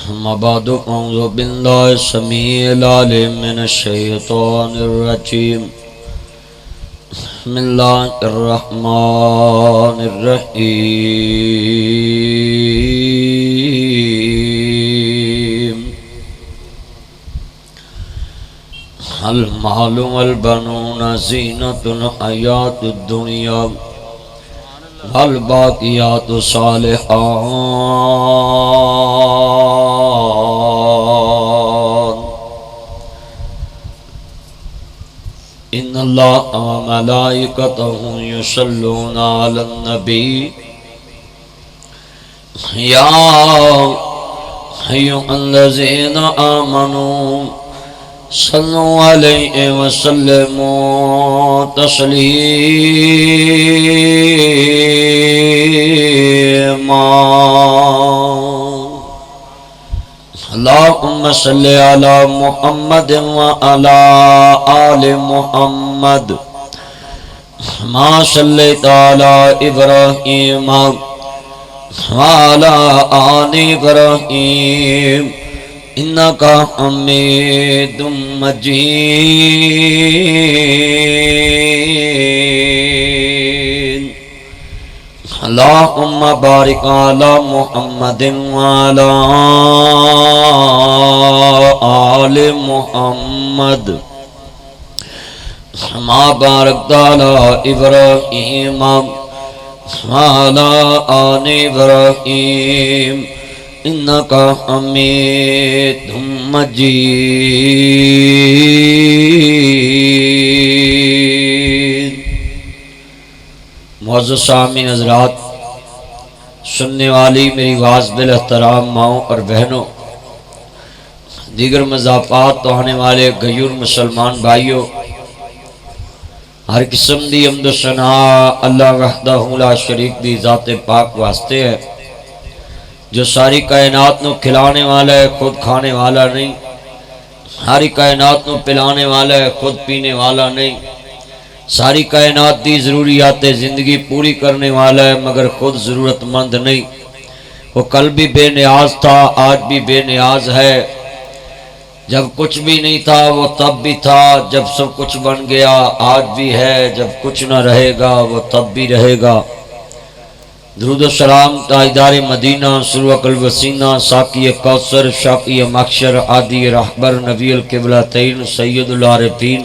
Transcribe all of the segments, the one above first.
أما بعد أعوذ بالله السميع العليم من الشيطان الرجيم بسم الله الرحمن الرحيم المال والبنون زينة الحياة الدنيا والباقيات الصالحات إن الله وملائكته يصلون على النبي يا أيها الذين آمنوا صلوا عليه وسلموا تسليما اللهم صل على محمد وعلى آل محمد ما صليت على إبراهيم وعلى آل إبراهيم إنك حميد مجيد اللهم بارك على محمد وعلى آل محمد ما باركت على إبراهيم وعلى آل إبراهيم إنك حميد مجيد۔ معزز سامعین حضرات، سننے والی میری آواز بالاحترام ماؤں اور بہنوں، دیگر مضافات تو آنے والے غیور مسلمان بھائیوں، ہر قسم دی حمد و ثنا اللہ وحدہ لا شریک دی ذات پاک واسطے ہے، جو ساری کائنات نو کھلانے والا ہے، خود کھانے والا نہیں، ساری کائنات نو پلانے والا ہے، خود پینے والا نہیں، ساری کائنات دی ضروریات زندگی پوری کرنے والا ہے مگر خود ضرورت مند نہیں۔ وہ کل بھی بے نیاز تھا، آج بھی بے نیاز ہے، جب کچھ بھی نہیں تھا وہ تب بھی تھا، جب سب کچھ بن گیا آج بھی ہے، جب کچھ نہ رہے گا وہ تب بھی رہے گا۔ درود و سلام تاجدار مدینہ، سروق الوسینہ، ساقی کوثر، شافی محشر، عادی رہبر، نبی القبلتین، سید العارفین،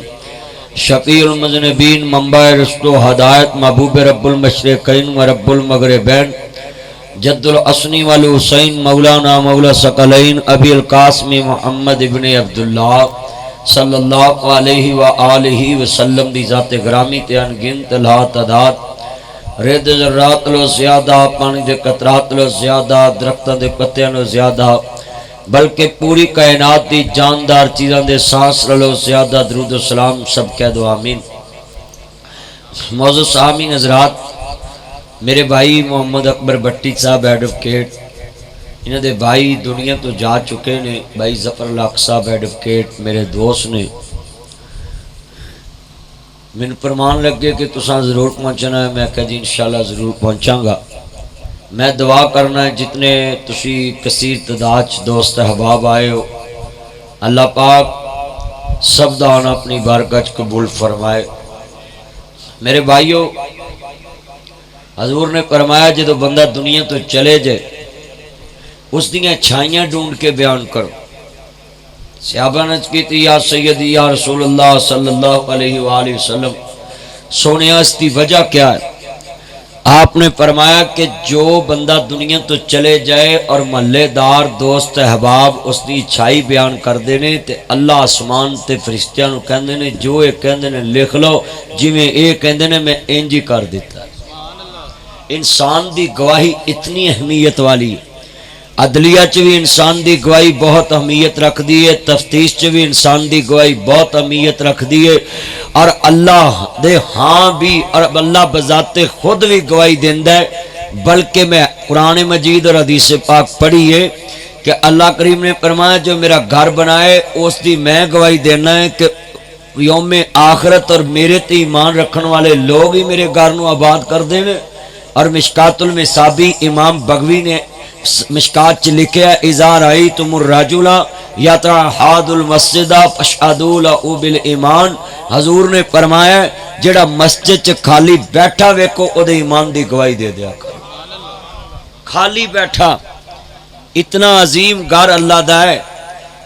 شفیع المذنبین، منبع رشد و ہدایت، محبوب رب المشرقین و رب المغربین، جد الاسنی والحسین، مولانا مولا ثقلین، ابی القاسم محمد ابن عبداللہ صلی اللہ علیہ وآلہ وسلم دی ذات گرامی تے انگنت لا تعداد، رید ذرات لو زیادہ، پانی دے قطرات لو زیادہ، درختوں دے پتیاں لو زیادہ، بلکہ پوری کائنات دی جاندار چیزاں دے سانس لو زیادہ، درود و سلام سب کہہ دو آمین۔ معزز سامعین حضرات، میرے بھائی محمد اکبر بٹی صاحب ایڈوکیٹ، انہاں دے بھائی دنیا تو جا چکے نے، بھائی ظفر الحق صاحب ایڈوکیٹ میرے دوست نے، میں فرمان لگے کہ تساں ضرور پہنچنا ہے، میں کہا جی انشاءاللہ ضرور پہنچاں گا۔ میں دعا کرنا ہے جتنے تسی کثیر تعداد دوست احباب آئے ہو، اللہ پاک سب دان اپنی بارگاہ قبول فرمائے۔ میرے بھائیو، حضور نے فرمایا جدو بندہ دنیا تو چلے جائے اس دیاں چھائیاں ڈھونڈ کے بیان کرو۔ صحابہ نے کی تھی یا سیدی یا رسول اللہ صلی اللہ علیہ وآلہ وسلم، سونے اس کی وجہ کیا ہے؟ آپ نے فرمایا کہ جو بندہ دنیا تو چلے جائے اور محلے دار دوست احباب اس کی اچھائی بیان کر دینے تے اللہ آسمان تے فرشتیاں نو کہندے نے جو اے کہندے نے لکھ لو، جویں اے کہندے نے میں انجی کر دیتا ہے۔ انسان دی گواہی اتنی اہمیت والی ہے، عدلیہ چ بھی انسان دی گواہی بہت اہمیت رکھ دی ہے، تفتیش چ بھی انسان دی گواہی بہت اہمیت رکھ دی ہے، اور اللہ دے ہاں بھی، اور اللہ بذات خود بھی گواہی دیندا ہے۔ بلکہ میں قرآن مجید اور حدیث پاک پڑھی ہے کہ اللہ کریم نے فرمایا جو میرا گھر بنائے اس دی میں گواہی دینا ہے کہ یوم آخرت اور میرے تے ایمان رکھن والے لوگ ہی میرے گھر نو آباد کر دینے۔ اور مشکات المصابی امام بغوی نے مشکات چ لکھیا اذا رأیتم الرجل یتعہد المسجد فاشہدوا له بالایمان، حضور نے فرمایا جڑا مسجد چ خالی بیٹھا ویکھو او دے ایمان دی گواہی دے دیا کرو۔ خالی بیٹھا، اتنا عظیم گھر اللہ دا ہے۔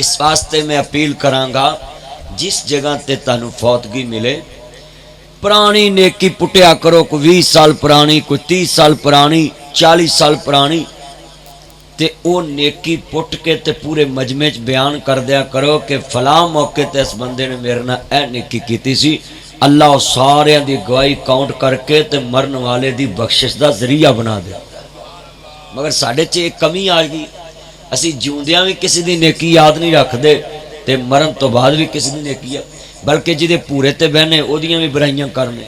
اس واسطے میں اپیل کراں گا جس جگہ تے تانوں فوتگی ملے پرانی نیکی پٹیا کرو، کوئی 20 سال پرانی، کوئی 30 سال پرانی، 40 سال پرانی، تے او نیکی پٹ کے تے پورے مجمع چ بیان کر دیا کرو کہ فلاں موقع تے اس بندے نے میرے نال اے نیکی کیتی سی، اللہ سارے دی گواہی کاؤنٹ کر کے تے مرن والے دی بخشش دا ذریعہ بنا دے۔ مگر ساڈے چ ایک کمی آ گئی، اسی جیوندیاں بھی کسی دی نیکی یاد نہیں رکھ دے تے مرن تو بعد بھی کسی دی نیکی، بلکہ جدے پورے تے بہنے او دیاں بھی برائیاں کرنے،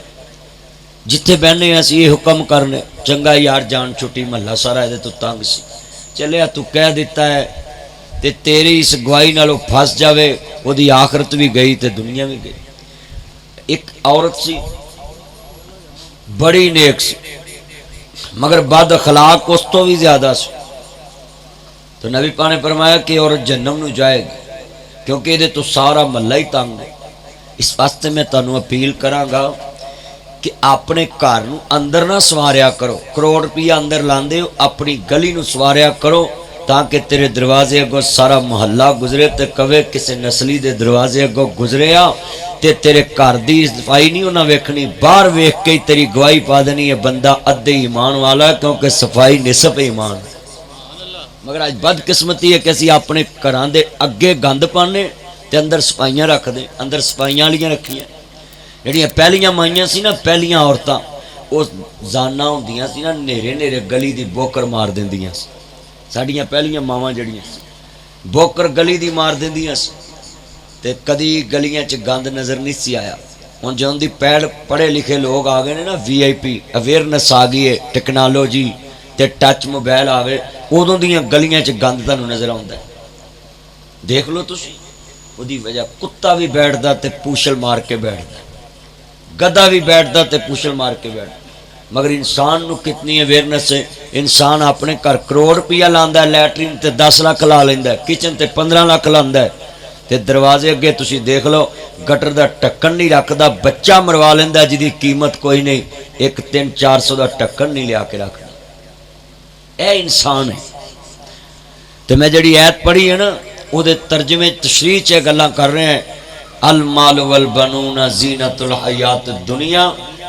جتھے بہنے اسی یہ حکم کرنے چنگا یار جان چھٹی محلہ سارا دے تو تنگ سی، چلے تو کہہ دیتا ہے تے تیری اس گواہی نالوں پھنس جاوے، وہ دی آخرت بھی گئی تے دنیا بھی گئی۔ ایک عورت سی بڑی نیک سی مگر بد اخلاق اس تو بھی زیادہ سی، تو نبی پاک نے فرمایا کہ عورت جہنم نو جائے گی کیونکہ یہ تو سارا محلہ ہی تنگ ہے۔ اس واسطے میں تانوں اپیل کراں گا کہ اپنے گھر نو اندر نہ سواریا کرو، کروڑ روپیہ اندر لاندے ہو اپنی گلی نو سواریا کرو تاکہ تیرے دروازے اگوں سارا محلہ گزرے تے کہے کسے نسلی دے دروازے اگوں گزریا تے تیرے گھر دی صفائی نہیں انہاں ویکھنی، باہر ویکھ کے تیری گواہی پا دینی ہے بندہ ادھے ایمان والا ہے، کیونکہ صفائی نصف ایمان ہے۔ مگر آج بد قسمتی ہے کہ اسی اپنے گھراں دے اگے گند پانے تے اندر صفائیاں رکھ دیں، اندر صفائیاں والیاں رکھیاں جڑیاں پہلیاں مائیاں سی نا، پہلیاں عورتاں وہ زانا ہوندیاں سی نا، نیرے نیرے گلی دی بوکر مار دیندیاں سی، ساڈیاں پہلیاں ماواں جڑیاں سی بوکر گلی دی مار دیندیاں سی تے کدی گلیاں چ گند نظر نہیں سی آیا۔ ہن جون دی پیڑ پڑھے لکھے لوگ آ گئے نے نا، وی آئی پی اویئرنس آ گئی ہے، ٹیکنالوجی تے ٹچ موبائل آوے، ادوں دیاں گلیاں چ گند تانوں نظر آوندا ہے۔ دیکھ لو تسی وہ دی وجہ کتا بھی بیٹھدا تے پوچھل مار کے بیٹھدا، گدھا بھی بیٹھدا تے پوچھل مار کے بیٹھدا۔ مگر انسان نو کتنی اویئرنس ہے، انسان اپنے گھر کروڑ روپیہ لاندا ہے، لیٹرین تے 10 لاکھ لا لیندا ہے، کچن تے 15 لاکھ لاندا ہے تے دروازے اگے تسی دیکھ لو گٹر دا ٹکن نہیں رکھدا، بچہ مروا لیندا ہے جدی قیمت کوئی نہیں، ایک 300-400 دا ٹکن نہیں لیا کے رکھدا۔ اے انسان ہے۔ تو میں جڑی آیت پڑھی ہے نا وہ دے ترجمے تشریح چ گلاں کر رہے ہیں، المال والبنون زینت الحیات الدنیا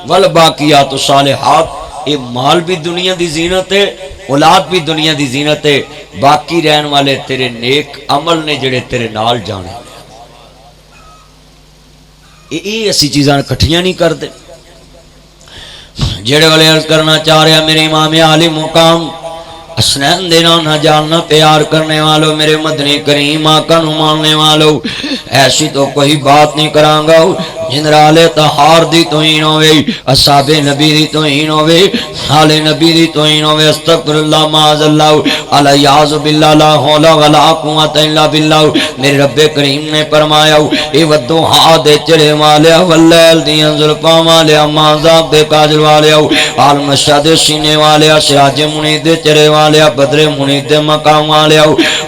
والباقیات الصالحات، یہ مال بھی دنیا دی زینت ہے، اولاد بھی دنیا دی زینت ہے، باقی رہن والے تیرے نیک عمل نے جڑے تیرے نال جانے۔ یہ اسی چیزاں کٹھیاں نہیں کرتے۔ جڑے والے عرض کرنا چاہ رہے ہیں میرے امام عالی مقام اسنین دینا نہ جاننا پیار کرنے والوں، میرے مدنی کریم آقا نو ماننے والوں، ایسی تو کوئی بات نہیں کرانگا جنرال طہار دی توہین ہوئے، اصحاب نبی دی توہین ہوئے، حال نبی دی توہین ہوئے، استغفر اللہ معاذ اللہ علیاذ باللہ لا حول ولا قوت الا باللہ۔ میرے رب کریم نے فرمایا اے ودوحا دے چرے والیا واللیل دیاں زلفاں والیا مازاب دے کاجل والیا عالم شاد سینے والیا سراج منید دے چرے والیا بدر منید دے مقام والیا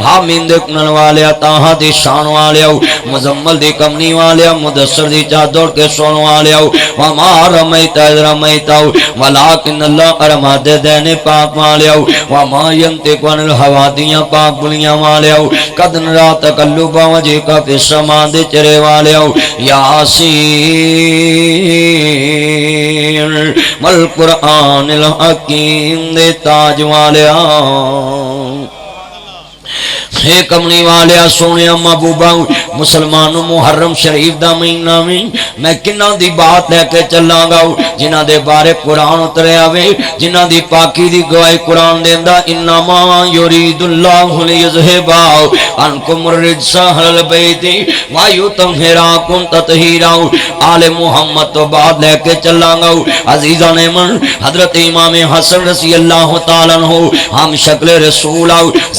حامین دے کنن والیا تاہا دی شان والیا مزمل دی کمنی والیا مدسر دی چادر کے سون والیا وما رمیتا اذ رمیتا ولیکن اللہ رما دے دینے پاک والیا وما ینتق عن الہوا دیاں پاک بلیاں والیا قد نرا تقلب وجہ کا فی السماء دے چرے والیا یاسین والقرآن الحکیم دے تاج والیا ہے کمنی والیا سونے محبوبہ مسلمانوں محرم شریف دا مہینہ میں کنہ دی بات لے کے چلاں گا جنہ دے بارے قرآن اترے آوے، جنہ دی پاکی دی گواہی قرآن دیندہ انما یرید اللہ لیذہبا عنکم الرجس اہل البیت ویطہراکم تطہیرا۔ آل محمد تو بعد لے کے چلاں گا عزیزان من حضرت امام حسن رضی اللہ تعالیٰ عنہ ہم شکل رسول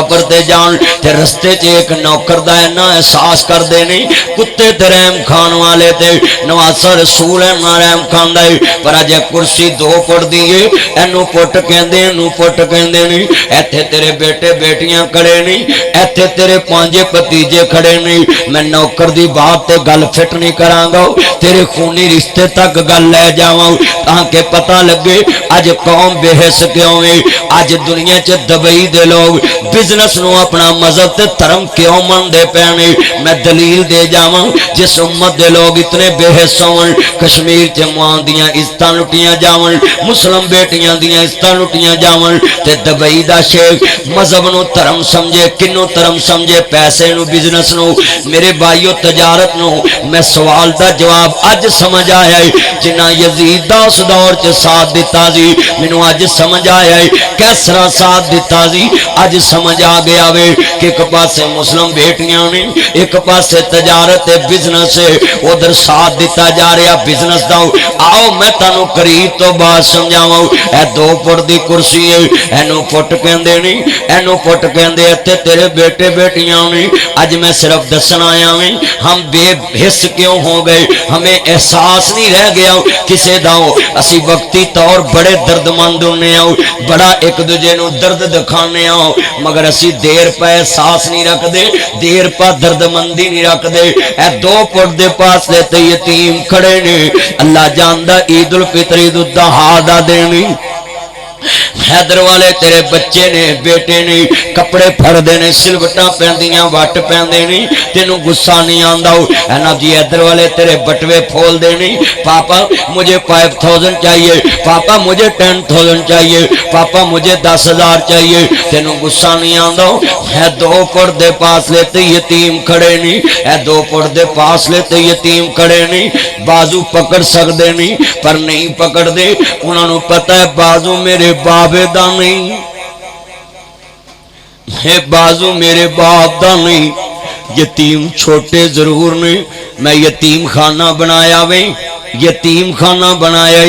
سفر تے جان تے رستے چ ایک نوکر دا اینا احساس کر دے نہیں کتے تے رحم کھان والے تے نواسا رسول ہے نہ رحم کھان دے پر اج کرسی دو پڑ دیے اینو پٹ کہندے اینو پٹ کہندے نہیں ایتھے تیرے بیٹے بیٹیاں کھڑے نہیں ایتھے تیرے پانجے بھتیجے کھڑے نہیں میں نوکر دی بات تے گل فٹ نہیں کراں گا تیرے خونی رشتے تک گل لے جاواں تاکہ پتہ لگے اج قوم بے حس کیوں ہے اج دنیا چ دبئی دے لوگ بزنس نو اپنا مذہب تے دھرم کیوں مندے پینے میں دلیل دے جاواں جس امت دے لوگ اتنے بے حس ہون کشمیر چ ماں دیاں عزتاں لٹیاں جاون مسلم بیٹیاں دیاں عزتاں لٹیاں جاون تے دبئی دا شیخ مذہب نو دھرم سمجھے کنو دھرم سمجھے پیسے نو بزنس نو میرے بھائیو تجارت نو میں سوال دا جواب اج سمجھ آیا ہے جنہ یزید دا اس دور چ ساتھ دیتا سی مینوں اج سمجھ آیا ہے کیسرا ساتھ دیتا سی اج سمجھ آ گیا وے کہ ایک پاسے مسلم بیٹیاں نے ایک پاسے تجارت بزنس ادھر ساتھ دیتا جا رہا بزنس دا آؤ میں تانوں قریب تو بات سمجھاواں اے دو فٹ دی کرسی ہے اینو فٹ کہندے نہیں اینو فٹ کہندے تے تیرے بیٹے بیٹیاں نے اج میں صرف دسن آیا ہوں ہم بے حس کیوں ہو گئے ہمیں احساس نہیں رہ گیا کسے دا اسی وقتی طور بڑے درد مند ہونے آؤ بڑا ایک دوجے نو درد دکھانے آؤ مگر اسی دیر پہ احساس نہیں رکھ دے دیر پہ درد مندی نہیں رکھ دے اے دو پٹ دے پاس لیتے یتیم کھڑے نے اللہ جاندہ عید الفطر عید الضحیٰ دا دینی حیدر والے تیرے بچے نے بیٹے نے کپڑے پھڑ دینے سلوٹاں پہندیاں وٹ پہندے نہیں تینوں غصہ نہیں آندا اینا جی حیدر والے تیرے بٹوے پھول دینے پاپا مجھے 5000 چاہیے پاپا مجھے 10000 چاہیے پاپا مجھے 10,000 چاہیے تینوں غصہ نہیں آندا اے دو پردے پاس لیتے یتیم کھڑے نہیں اے دو پردے پاس لیتے یتیم کھڑے نہیں بازو پکڑ سکدے نہیں پر نہیں پکڑ دے انہاں نوں پتہ ہے بازو میرے بابے دا نہیں ہے بازو میرے باپ دا نہیں یتیم چھوٹے ضرور نہیں میں یتیم خانہ بنایا وے یتیم خانہ بنایا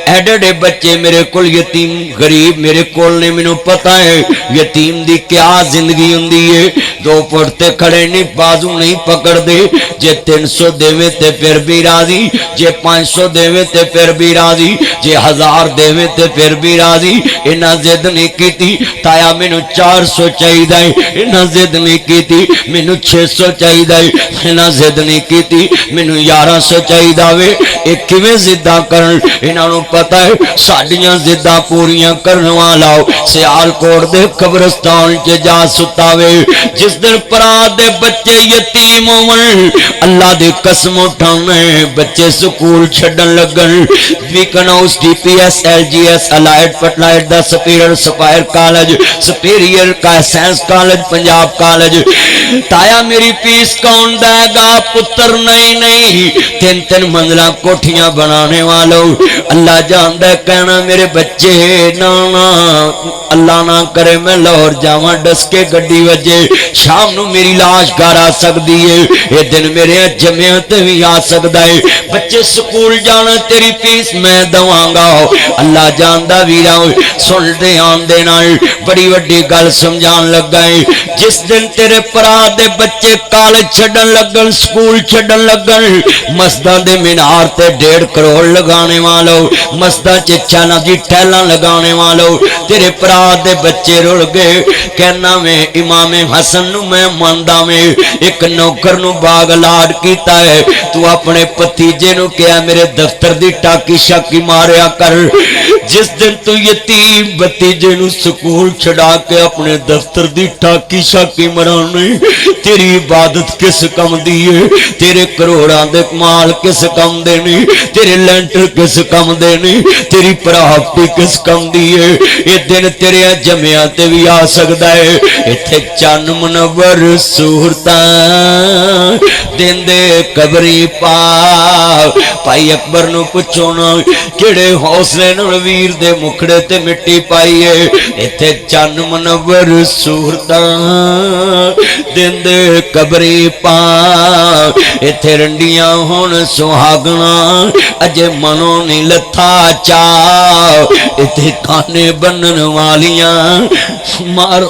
ایڈے بچے میرے کول یتیم غریب میرے کول نے مینوں پتہ ہے یتیم دی کیا زندگی ہوندی ہے دو پڑتے کھڑے نہیں بازو نہیں پکڑ دے جے 300 دیوے تے پھر بھی راضی جے 500 دیوے تے پھر بھی راضی جے 1000 دیوے تے پھر بھی راضی انہاں ضد نہیں کیتی تایا مینوں 400 چاہیدا ہے انہاں ضد نہیں کیتی مینوں 600 چاہیدا ہے انہاں ضد نہیں کیتی مینوں 1100 چاہیدا وے اے کیویں ضداں کرن انہاں نوں پتہ ہے ساڈیاں ضداں پوریاں کرن والا سیال کوٹ دے قبرستان چ جا ستا وے جس دن پرا دے بچے یتیم ہون اللہ دی قسم اٹھاویں بچے سکول چھڈن لگن Beaconhouse D P S L G S الائٹ پٹلائٹ دا سپیریئر سپائر کالج سپیریئر کا سائنس کالج پنجاب کالج تایا میری فیس کون دے گا پتر نہیں تین منزلہ کوٹھیاں بنانے والوں اللہ جاندہ کہنا میرے بچے نانا اللہ نہ کرے میں لاہور جاواں ڈس کے گڈی وجے شام نو میری لاش گھر آ سکتی ہے یہ دن میرے جمعہ تے بھی آ سکتا ہے بچے سکول جانا تیری فیس میں دواں گا اللہ جاندہ ویرا سن دے آن دے نال بڑی وڈی گل سمجھان لگ گئے جس دن تیرے پرا دے بچے کالج چھڈن لگن سکول چھڈن لگن مسجداں دے مینار تے 1.5 کروڑ لگانے والوں مسجداں چ چانا جی ٹیلاں لگانے والوں تیرے پرا دے بچے رل گئے کہنا میں امام حسن نو میں ماندا میں ایک نوکر نو باغ لاڈ کیتا ہے تو اپنے پتیجے نو کہیا میرے دفتر دی ٹاکی شاکی ماریا کر جس دن تو یتیم بتیجے نو سکول چھڑا کے اپنے دفتر دی ٹاکی شاکی مرانے تیری عبادت کس کم دیئے تیرے کروڑاں دے مال کس کم دینے تیرے لینٹر کس کم دینے تیری پراپتی کس کم دیئے یہ دن تیرے جمعہ تے بھی آ سکتا ہے اتھے چان منور سورتاں دن دے قبری پائی اکبر نو پچھونا کیڑے حوصلے نویر دے مکھڑے تے مٹی پائیے اتھے چان منور سورتاں دن دے قبری اتھے رنڈیاں ہون سہاگنا اجے منو نہیں لتھا چاہ اتھے کانے بنن والیاں مارو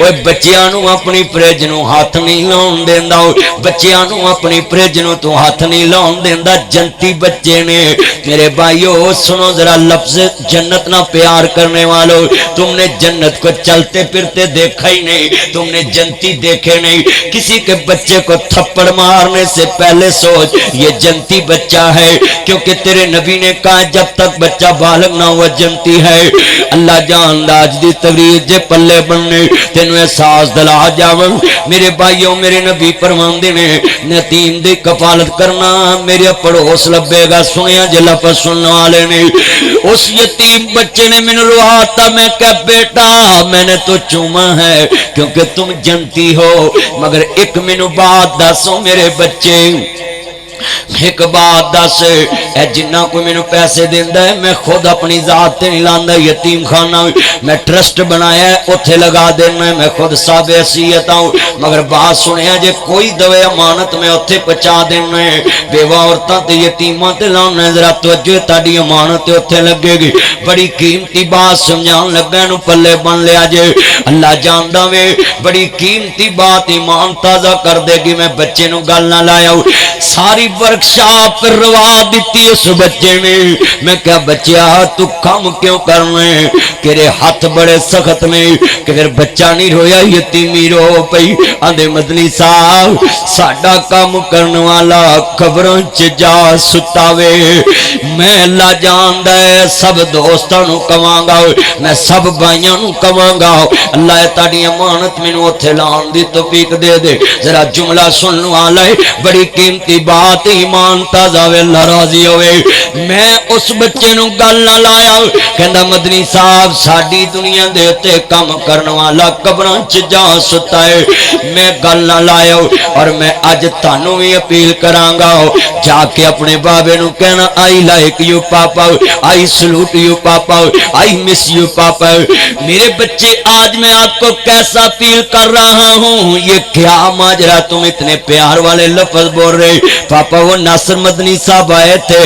وہ بچیاں نو اپنی فریج نو ہاتھ نہیں لاؤن دیندا بچیاں نو اپنی فریج نو تو ہاتھ نہیں لاؤن دیندا جنتی بچے نے میرے بھائیو سنو ذرا لفظ جنت نہ پیار کرنے والوں تم نے جنت کو چلتے پھرتے دیکھا ہی نہیں تم نے جنتی دیکھے نہیں کسی کے بچے کو تھپڑ مارنے سے پہلے سوچ یہ جنتی بچہ ہے کیونکہ تیرے نبی نے کہا جب تک بچہ بالغ نہ ہوا جنتی ہے اللہ جان داج دی تقریر جے پلے بننے تینوں احساس دلا جاون میرے بھائیوں میرے نبی فرماندے نے یتیم دی کفالت کرنا میرے پڑوس لبے گا سنیا جے لفظ سننے والے نے اس یتیم بچے نے مینوں رواتا میں کہ بیٹا میں نے تو چوما ہے کیونکہ تم جنتی ہو مگر ایک مینوں بات دسو میرے بچے ایک بات دس اے جنہ کوئی مینوں پیسے دیندا ہے میں خود اپنی ذات تے نہیں لاندا یتیم خانہ میں ٹرسٹ بنایا ہے اوتھے لگا دینا ہے میں خود صاحب حیثیت ہوں مگر بات سنیا جے کوئی دوے امانت میں اوتھے پہنچا دینا ہے بیوہ عورتاں تے یتیماں تے لانا ہے ذرا توجہ تہاڈی امانت تے اوتھے لگے گی بڑی قیمتی بات سمجھان لگا نو پلے بن لیا جے اللہ جاندا وے بڑی قیمتی بات ایمان تازہ کر دے گی میں بچے نو گل نہ لایا ساری ورکشاپ روا دیتی اس بچے نے میں کیا بچیا تو کام کیوں کرنے تیرے ہاتھ بڑے سخت نے کہ پھر بچہ نہیں رویا یتیمی رو پئی آندے مدنی صاحب ساڈا کام کرنے والا قبراں چ جا ستاوے میں اللہ جاندا ہے سب دوستاں نو کواں گا میں سب بھائیاں نو کواں گا اللہ تہاڈی امانت مینوں اوتھے لان دی توفیق دے دے ذرا جملہ سنن والا ہے بڑی قیمتی بات ایمان تازہ وے اللہ راضی ہوئے میں اس بچے نو گل نہ لایا کہندا مدنی صاحب ساڈی دنیا دے تے کام کرنے والا قبراں چ جا ستا ہے میں گل نہ لایا اور میں اج تانوں وی اپیل کراں گا جا کے اپنے بابے نو کہنا I like you papa I salute you papa I miss you papa میرے بچے آج میں آپ کو کیسا اپیل کر رہا ہوں یہ کیا ماجرا تم اتنے پیار والے لفظ بول رہے پاپا وہ ناصر مدنی صاحب آئے تھے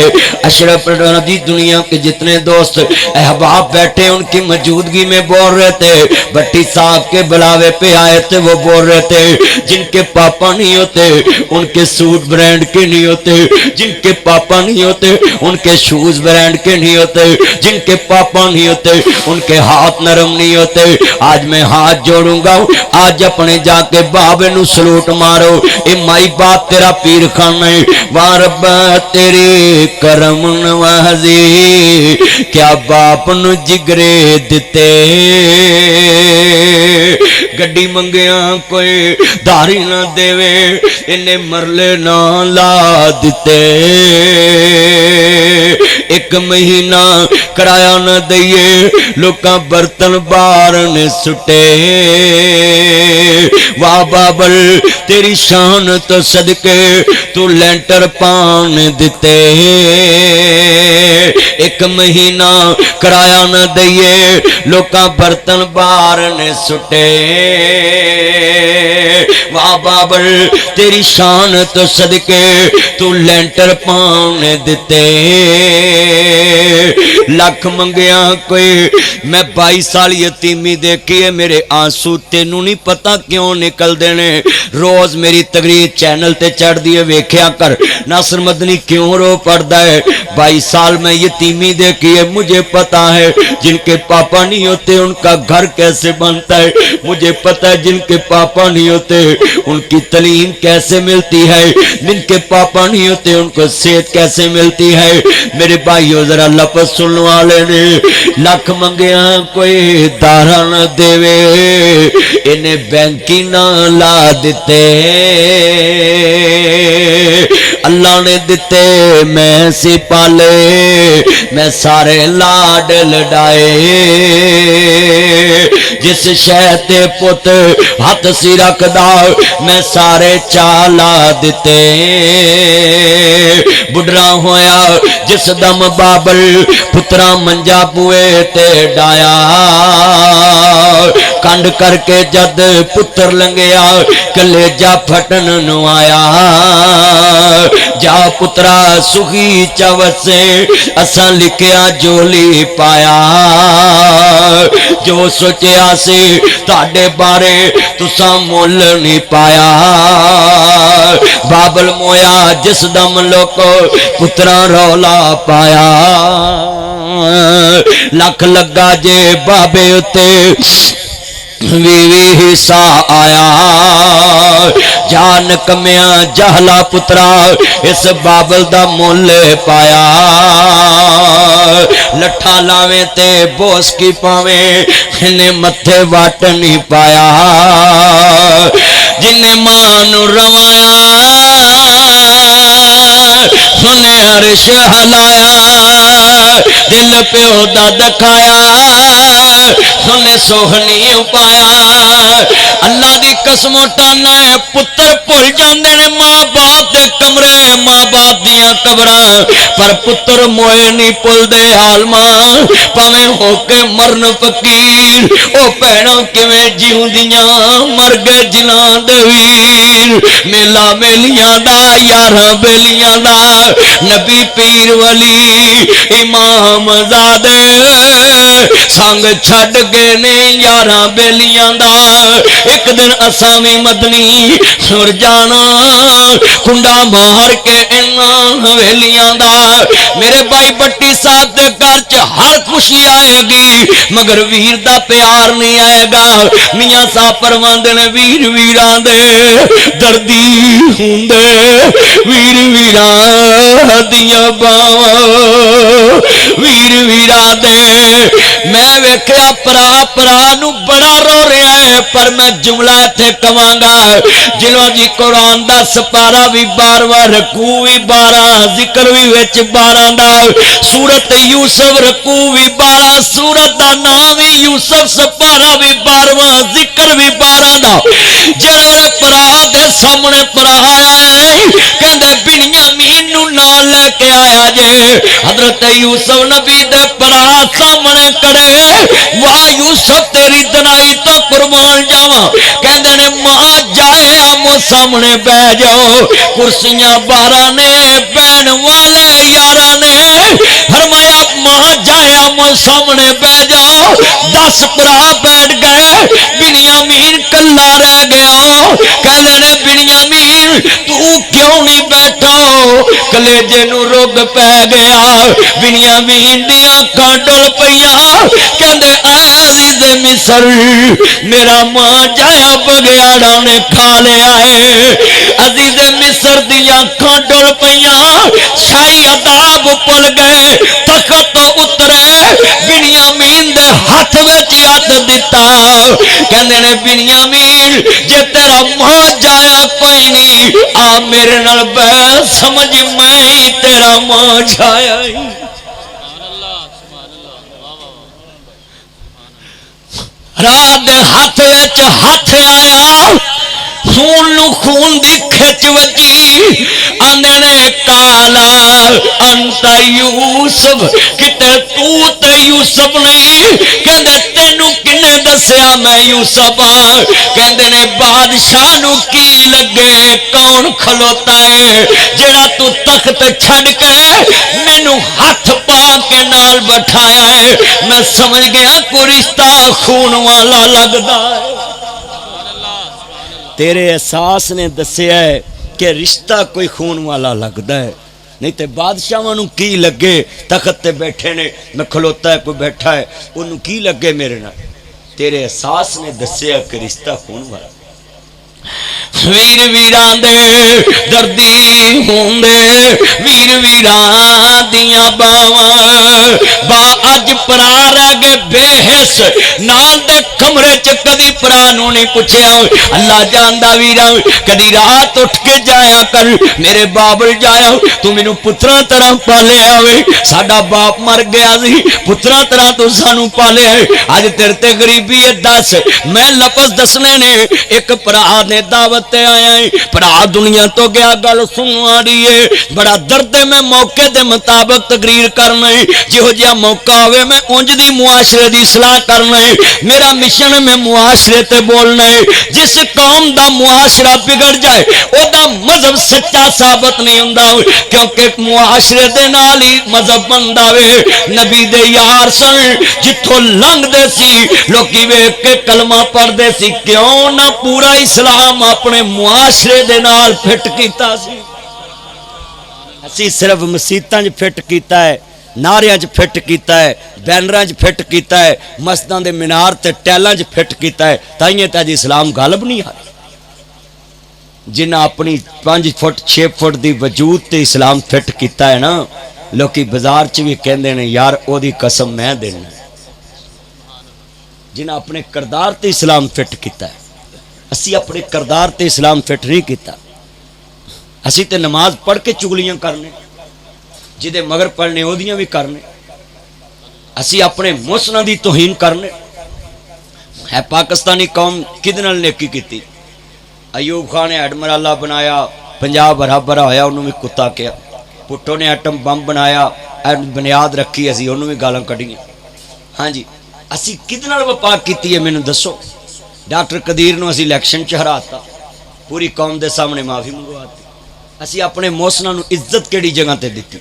اشرف دی دنیا کے جتنے دوست احباب بیٹھے ان کی موجودگی میں بول رہے تھے بٹی صاحب کے بلاوے پہ آئے تھے وہ بول رہے تھے جن کے پاپا نہیں ہوتے ان کے سوٹ برانڈ کے نہیں ہوتے جن کے پاپا نہیں ہوتے ان کے شوز برانڈ کے نہیں ہوتے جن کے پاپا نہیں ہوتے ان کے ہاتھ نرم نہیں ہوتے آج میں ہاتھ جوڑوں گا آج اپنے جا کے بابے نو سلوٹ مارو اے مائی باپ تیرا پیر خانہ وارب تیری کرم نوازی کیا باپ نو جگرے دتے گڈی منگیاں کوئی داری نہ دے انہیں مرلے نہ لا دیتے ایک مہینہ کرایہ نہ دئیے لوکاں برتن بارن سٹے واہ بابل تیری شان تو صدقے تو لینٹر پان دیتے ایک مہینہ کرایہ نہ دئیے لوکاں برتن بارن سٹے واہ بابل تیری شان تو صدقے تو لینٹر پان دیتے لکھ منگیاں کوئی میں 22 سال یتیمی دیکھی ہے میرے آنسو تینوں نہیں پتا کیوں نکل دینے روز میری تقریر چینل تے چڑھ دیے ویکھیا کر ناصر مدنی کیوں رو پڑتا ہے 22 سال میں یتیمی دیکھی ہے مجھے پتا ہے جن کے پاپا نہیں ہوتے ان کا گھر کیسے بنتا ہے مجھے پتا ہے جن کے پاپا نہیں ہوتے ان کی تعلیم کیسے ملتی ہے جن کے پاپا نہیں ہوتے ان کو صحت کیسے ملتی ہے میرے بھائیو ذرا لفظ سننے والے نے لکھ منگیاں کوئی دارا نہ دے انہیں بینکی نہ لا دیتے اللہ نے دیتے میں سی پالے میں سارے لاڈ لڈائے جس شہد پت ہاتھ سی رکھدا میں سارے چالا دیتے بڑھرا ہویا جس دم بابل پترا منجا بوئے تے ڈایا کنڈ کر کے جد پتر لنگیا کلیجا پھٹن نو آیا جا پترا سخی چوسے اساں لکھیا جولی پایا جو سوچیا سی تاڑے بارے تساں مول نہیں پایا بابل مویا جس دم لوکو پترا رولا پایا لکھ لگا جے بابے اتے وی حصہ آیا جان کمیا جہلا پترا اس بابل دا مول پایا لٹھا لاویں تے بوس کی پاویں انہیں متھے واٹ نہیں پایا جنہیں ماں نو روایا انہیں عرش ہلایا دل پیو دا دکھایا انہیں سوہنی پایا اللہ دی قسم ٹانا ہے پتر پھل جاندے نے ماں باپ دے کمرے ماں باپ دیاں قبراں پر پتر موئے نہیں پل دے عالماں پاویں ہو کے مرن فقیر او پیڑاں کیویں جیوں دیاں مر گئے جناں دے ویر میلا میلیاں دا یاراں بیلیاں دا نبی پیر ولی امام زادے سانگ چھڈ گئے نے یاراں بیلیاں دا ایک دن اسامی مدنی سر جانا کنڈا مار کے انہاں حویلیاں دا میرے بھائی بٹی صاحب دے گھر چ ہر خوشی آئے گی مگر ویر دا پیار نہیں آئے گا میاں صاحب فرماندے نے ویر ویران دے دردی ہوندے ویر ویران دیاں باواں ویر ویران دے میں ویکھیا پرا نو بڑا رو رہا ہے پر میں جملہ تھے کہاں گا جلو جی قرآن دا سپارہ بھی 12واں رکوع بھی 12 ذکر بھی وچ 12 دا سورت یوسف رکوع بھی 12 سورت دا نام بھی یوسف سپارہ بھی 12واں ذکر بھی 12 دا جڑا میرے پرا دے سامنے پرا آیا ہے کہندے بنیامین نو نال لے کے آیا جے حضرت یوسف نبی دے پرا سامنے کڑے واہ یوسف تیری دنائی تو قربان جاواں کہندے نے ماں جائے آمو سامنے بہ جاؤ کرسیاں 12 نے بہن والے 11 نے فرمایا ماں جائے آمو سامنے بہ جاؤ 10 پرا بیٹھ گئے بنیامین کلا رہ گیا کہندے نے بنیامین تو کیوں نہیں بیٹھا کلیجے نو روگ پہ گیا بنیامین دی آنکھاں ڈل پیاں کہندے اے عزیز مصر میرا ماں جایا بگیاڑا نے کھا لیا ہے عزیز مصر دی آنکھاں ڈل پیاں شاہی عذاب پل گئے تخت اترے بنیامین دے ہاتھ وچ ہاتھ دتا کہندے نے بنیامین جے تیرا ماں جایا کوئی نہیں آ میرے نال بہ سمجھ میں تیرا ماں جایا ہی رات دے ہاتھ وچ ہاتھ آیا خون نو خون دی کھچ وجی آندے نے کالا انت یوسف کتے تو تے یوسف نہیں کہندے تینوں کنے دسیا میں یوسف کہندے نے بادشاہ نو کی لگے کون کھلوتا ہے جڑا تو تخت چھڈ کے مینوں ہاتھ پا کے نال بٹھایا ہے میں سمجھ گیا کوئی رشتہ خون والا لگدا ہے تیرے احساس نے دسیا ہے کہ رشتہ کوئی خون والا لگدا ہے نہیں تے بادشاہاں نو کی لگے تخت تے بیٹھے نے میں کھلوتا ہے کوئی بیٹھا ہے انہوں کی لگے میرے نال تیرے احساس نے دسیا کہ رشتہ خون والا ویر ویران دے دردی ہوندے ویر ویران دیاں باواں با اج پرا رہ گئے بے حس نال دے کمرے چ کدی پرا نو نہیں پوچھیا اللہ جاندا ویراں کدی رات اٹھ کے جایا کر میرے بابل جایا تو مینوں پتراں طرح پالیا ہوئے ساڈا باپ مر گیا سی پتراں طرح تو سانو پالیا اج تیرے تے غریبی ہے دس میں لفظ دسنے نے ایک پرا نے دعوت واسطے آیا ہے بڑا دنیا تو گیا گل سنوا رہی ہے بڑا درد ہے میں موقع دے مطابق تقریر کرنا ہے جہو جہا موقع ہوئے میں اونج دی معاشرے دی اصلاح کرنا ہے میرا مشن ہے میں معاشرے تے بولنا ہے جس قوم دا معاشرہ بگڑ جائے او دا مذہب سچا ثابت نہیں ہوندا کیونکہ معاشرے دے نال ہی مذہب بندا وے نبی دے یار سن جتھوں لنگ دے سی لوکی ویکھ کے کلمہ پڑھ دے سی کیوں نہ پورا اسلام اپنے معاشرے دے نال فٹ کیتا سی اسی صرف مسیتاں وچ فٹ کیتا ہے نعریاں وچ فٹ کیتا ہے بینراں وچ فٹ کیتا ہے مسجداں دے مینار تے ٹیلاں وچ فٹ کیتا ہے تائیں تے اسلام غالب نہیں آیا جنہ اپنی 5 فٹ 6 فٹ دی وجود تے اسلام فٹ کیتا ہے نا لوکی بازار چ بھی کہندے نے یار او دی قسم میں دینا جنہ اپنے کردار تے اسلام فٹ کیتا ہے اسی اپنے کردار تے اسلام فٹ نہیں کیتا اسی تے نماز پڑھ کے چگلیاں کرنے جدے مگر پڑھنے اودیاں بھی کرنے اسی اپنے محسناں دی توہین کرنے ہے پاکستانی قوم کدنال نیکی کیتی ایوب خان نے ایڈمرالہ بنایا پنجاب بھرا بھرا ہویا انہوں بھی کتا کیا پٹو نے ایٹم بم بنایا بنیاد رکھی اسی انہوں بھی گالاں کڑی ہاں جی اسی کدنال وفا کیتی ہے میں نے دسو ڈاکٹر قدیر نو اسی الیکشن چہراتا پوری قوم دے سامنے معافی منگواتی اسی اپنے محسنہ نو عزت کیڑی جگہ تے دیتی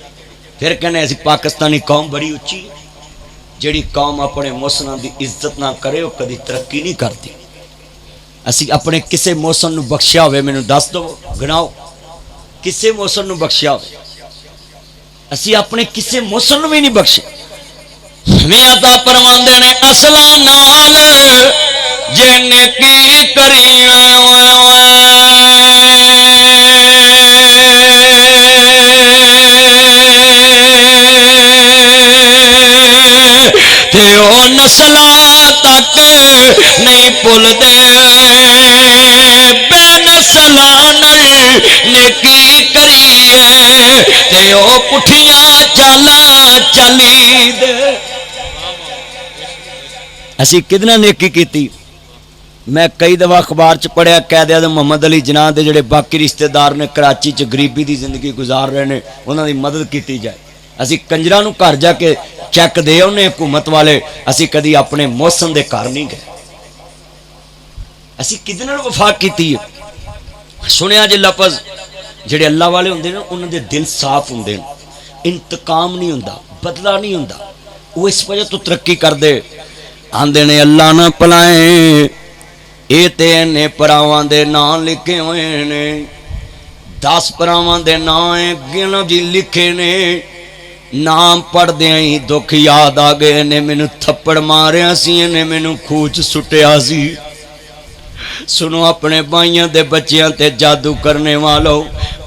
پھر کہنے اسی پاکستانی قوم بڑی اچھی جیڑی قوم اپنے محسنہ دی عزت نہ کرے وہ کدی ترقی نہیں کرتی اسی اپنے کسے محسن نو بخشیا ہوئے میں نے دس دو گناؤ کسے محسن نو بخشیا ہوئے اسی اپنے کسے محسن نو بھی نہیں بخشے میں عطا پرواندے نے اصلا نال جن کی کری تے او نسلاں تک نہیں بھول دے بے نسلاں نیکی کری تے او پٹھیاں چالاں چلی دے اسی کتنا نیکی کیتی میں کئی دفعہ اخبار چ پڑھیا قائد اعظم محمد علی جناح دے جڑے باقی رشتہ دار نے کراچی چ غریبی دی زندگی گزار رہے نے انہاں دی مدد کیتی جائے اسی کنجراں نو گھر جا کے چیک دے اونے حکومت والے اسی کدی اپنے محسن دے گھر نہیں گئے اسی کدے نال وفا کیتی ہے سنیا جے لفظ جڑے اللہ والے ہوندے نے انہاں دے دل صاف ہوندے انتقام نہیں ہوندا بدلہ نہیں ہوندا وہ اس وجہ تو ترقی کر دے آندے نے اللہ نہ پلائیں اے تے نے پراواں دے نام لکھے ہوئے نے 10 پراواں دے نام گن جی لکھے نے نام پڑھ دیاں ہی دکھ یاد آ گئے نے مینوں تھپڑ ماریا سی نے مینوں کھوچ سٹیا سی سنو اپنے بھائیاں دے بچیاں تے جادو کرنے والوں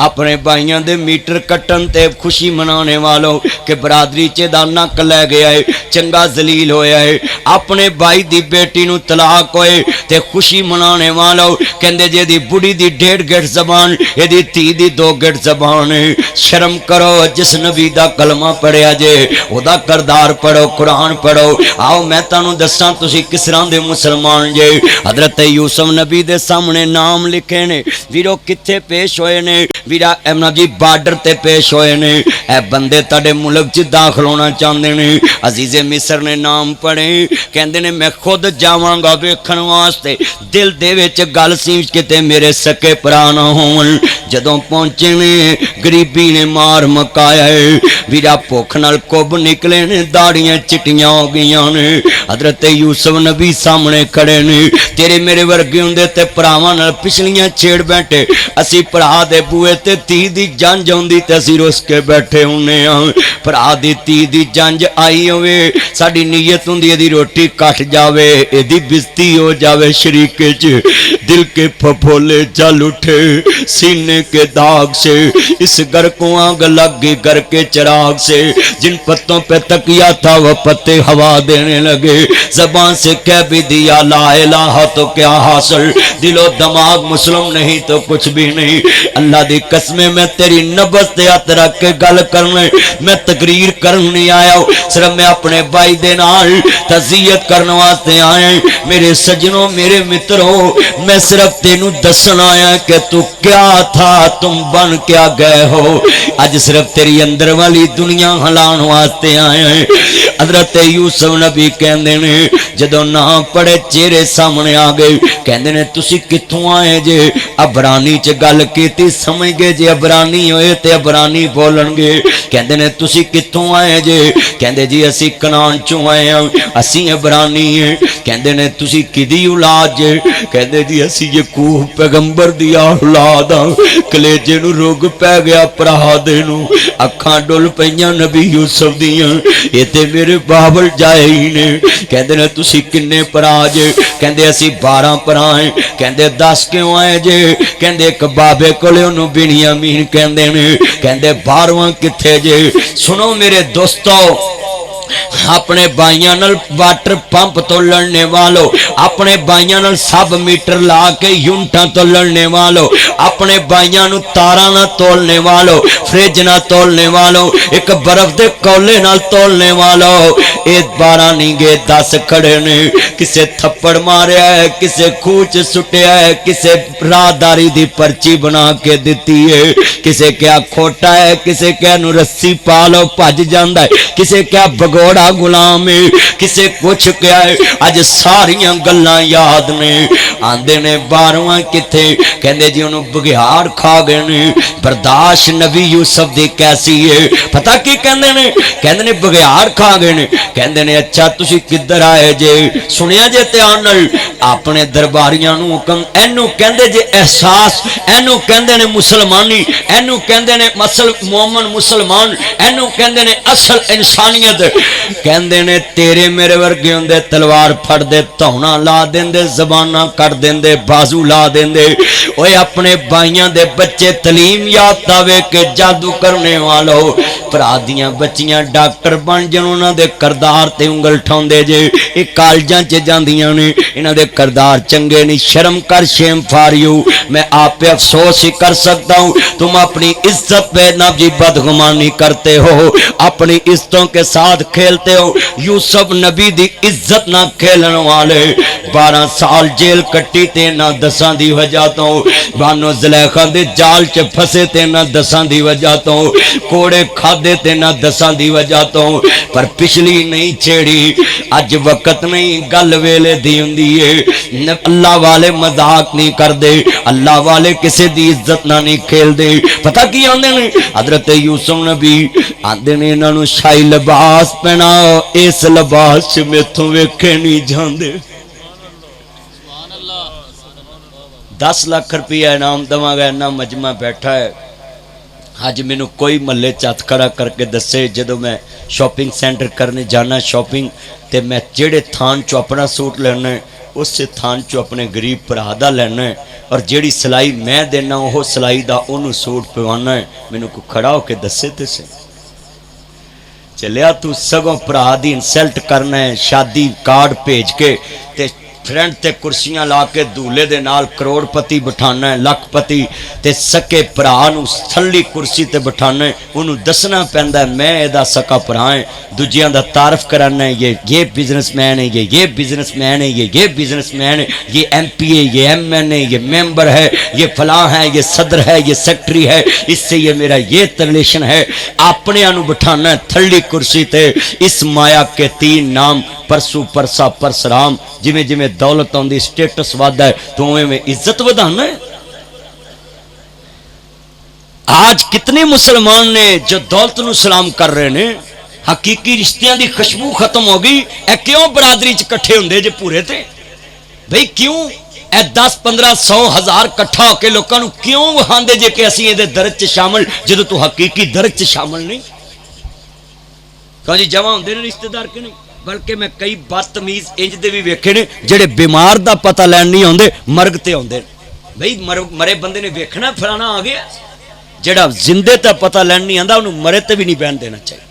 اپنے بھائیاں دے میٹر کٹن تے خوشی منانے والوں کہ برادری چے دا نک لے گیا ہے چنگا ذلیل ہویا ہے اپنے بھائی دی بیٹی نو طلاق ہوئے تے خوشی منانے والوں کہندے جے دی بڑی دی 1.5 گٹ زبان اے دی تھی دی 2 گٹ زبان ہے شرم کرو جس نبی دا کلمہ پڑھیا جے او دا کردار پڑھو قرآن پڑھو آؤ میں تانوں دساں تسی کس طرح دے مسلمان جے حضرت یوسف نبی دے سامنے نام لکھے نے ویرو کتھے پیش ہوئے نے ویرا امنا جی بارڈر تے پیش ہوئے نے اے بندے تاڑے ملک چ داخل ہونا چاہندے نے عزیز مصر نے نام پڑھے کہندے نے میں خود جاواں گا ویکھن واسطے دل دے وچ گل سی کتے میرے سکے بھرا نہ ہون جدوں پہنچے نے غریبی نے مار مکایا ہے ویرا بھوک نال کب نکلے نے داڑیاں چٹیاں ہو گئیاں نے حضرت یوسف نبی سامنے کھڑے نے تیرے میرے ورگے ہوندے تے پراواں نال پچھلیاں چھیڑ بیٹھے اسی بھرا دے بوئے تے تی دی جنج ہوندی تے اسی رس کے بیٹھے ہونے ہاں بھرا دی تی دی جنج آئی ہوئے ساڈی نیت ہوندی دی روٹی کٹ جاوے اے دی بزتی ہو جاوے شریکے چ دل کے پھپھولے چل اٹھے سینے کے داغ سے اس گھر کو آگ لگ گئی گھر کے چراغ سے جن پتوں پہ تکیا تھا وہ پتے ہوا دینے لگے زبان سے کہہ بھی دیا لا الہ تو کیا حاصل اصل دل و دماغ مسلم نہیں تو کچھ بھی نہیں. اللہ دی قسم میں تیری نبض تے ہاتھ رکھ کے گل کرنے میں تقریر کرن نہیں آیا ہوں, صرف میں اپنے بھائی دے نال تعزیت کرنے واسطے آیا. میرے سجنوں میرے متروں میں صرف تینوں دسن آیا کہ تو کیا تھا تم بن کیا گئے ہو. اج صرف تیری اندر والی دنیا ہلان واسطے آیا ہے. حضرت یوسف نبی کہندے نے جدوں نہ پڑے چہرے سامنے آ گئے, کہندے نے تسی کتھوں آئے جے؟ عبرانی چ گل کیتی سمجھ گئے جے عبرانی ہوئے تے عبرانی بولن گے. کہندے نے تسی کتھوں آئے جے؟ کہندے جی اسی کنان چوں آئے ہاں, اسی عبرانی ہیں. کہندے نے تسی کدی اولاد جے؟ کہندے جی اسی یعقوب پیغمبر دی اولاد ہاں. کلیجے نو روگ پہ گیا پرا دے نو, اکھاں ڈل پئیاں نبی یوسف دیاں, اے تے میرے بابل جائے ہی نے. کہندے نے تسی کنے پرا جے؟ کہندے اسی 12 پرا ہیں. کہندے 10 کیوں آئے جے؟ کہندے ایک بابے کولے اونوں بنیامین کہندے نے. کہندے 12واں کتھے جے؟ سنو میرے دوستو, اپنے بائیاں نال واٹر پمپ تو لڑنے والو, اپنے بائیاں نال سب میٹر لا کے یونٹاں تو لڑنے والو, اپنے بائیاں نو تاراں نہ تولنے والو, فریج نہ تولنے والو, ایک برف دے کولے نال تولنے والو. اے 12 نہیں گے 10 کھڑے نے. کسے تھپڑ ماریا ہے, کسے کوچ سٹیا ہے, کسے راہداری دی پرچی بنا کے دتی ہے, کسے کیا کھوٹا ہے, کسے کیا نو رسی پالو بھج جاندا ہے, کسے کیا بگوڑا غلام ہے, کسے کچھ کیا ہے. اج ساریاں گلاں یاد نے. آندے نے 12واں کتھے؟ کہندے جی انہوں بگیار کھا گئے نے. برداشت نبی یوسف دی کیسی ہے پتہ کی کہندے نے؟ کہندے نے بگیار کھا گئے نے. کہندے نے اچھا تسی کدھر آئے جے؟ سنیا جے دھیان نال, اپنے درباریاں نو حکم, اینو کہندے جے احساس, اینو کہندے نے مسلمانی, اینو کہندے نے مومن مسلمان, اینو کہندے نے اصل انسانیت. کہندے نے تیرے میرے ورگے ہوندے تلوار پھڑ دے, تونا لا دیندے, زباناں کٹ دیندے, بازو لا دیندے. اوے اپنے بھائیاں دے بچے تعلیم یافتہ وے کے جادو کرنے والو, پرا دیاں بچیاں ڈاکٹر بن جن انہاں دے کردار تے انگل ٹھاوندے جے. اے کالجاں چ جاندیاں نے, انہاں دے کردار چنگے نہیں. شرم کر, شیم فار یو. میں آپ پہ افسوس ہی کر سکتا ہوں, تم اپنی عزت پہ نہ جی بدگمانی کرتے ہو, اپنی عزتوں کے ساتھ کھیلتے ہو. یوسف نبی دی عزت نہ کھیلن والے 12 سال جیل کٹی تے نہ 10 دی وجہ تو, بانو زلیخا دے جال چ پھسے تے نہ 10 دی وجہ تو, کوڑے کھادے تے نہ 10 دی وجہ تو. پر پچھلی نہیں چھیڑی, اج وقت نہیں, گل ویلے دی ہوندی ہے. اللہ والے مذاق نہیں کر دے, اللہ والے کسے دی عزت نہ نہیں کھیل دے. پتہ کی آندے نے حضرت یوسف نبی آندے نے انہاں نو شاہی لباس پہناؤ, اس لباس چ میتھوں ویکھے نہیں جاندے. 10 لاکھ روپیہ انعام دواں گا, نہ مجمع بیٹھا ہے. آج میں نو کوئی محلے چت کھڑا کر کے دسے جدو میں شاپنگ سینٹر کرنے جانا شاپنگ تے میں جیڑے تھان چو اپنا سوٹ لینا ہے اس سے تھان چو اپنے غریب پرہادہ لینا ہے, اور جیڑی سلائی میں دینا وہ سلائی دا انہوں سوٹ پوانا ہے. میں نو کو کھڑا ہو کے دسے تے سے چلیا تو سگوں پرہا دی انسلٹ کرنا ہے. شادی کارڈ بھیج کے تے فرنٹ تے کرسیاں لا کے دولے دے نال کروڑ پتی بٹھانا ہے, لکھ پتی تے سکے پرا نو تھلی کرسی تے بٹھانا ہے. انہوں دسنا پیندا ہے میں ادا سکا پرا ہے, دوجیاں دا تعارف کرانا ہے, یہ بزنس مین ہے, یہ بزنس مین ہے, یہ بزنس مین ہے, یہ ایم پی ہے, یہ ایم این ہے, یہ ممبر ہے, یہ فلاں ہے, یہ صدر ہے, یہ سیکٹری ہے, اس سے یہ میرا یہ ریلیشن ہے. اپنے انو بٹھانا ہے تھلی کرسی تے. اس مایا کے 3 نام, پرسو پرسا پرسرام. جویں جویں دولت آندی سٹیٹس ودا ہے تو میں عزت ودانا ہے. آج کتنے مسلمان نے جو دولت نو سلام کر رہے نے, حقیقی رشتیاں دی خوشبو ختم ہو گئی. اے کیوں برادری چ کٹھے ہوندے جے پورے تے بھئی کیوں اے 10 15 100 1000 کٹھا ہو کے لوکاں نو کیوں وہاندے جے کہ اسی دے درج چ شامل جدوں تو حقیقی درج چ شامل نہیں. کہو جی جمع ہوندے نے رشتہ دار کہ نہیں, بلکہ میں کئی بدتمیز انج دے بھی ویکھے نے جڑے بیمار دا پتہ لین نہیں آندے مرگ تے آندے. بھئی مرے بندے نے ویکھنا فلانا آ گیا, جڑا زندے تے پتہ لین نہیں آندا انہوں مرے تے بھی نہیں بہن دینا چاہیے.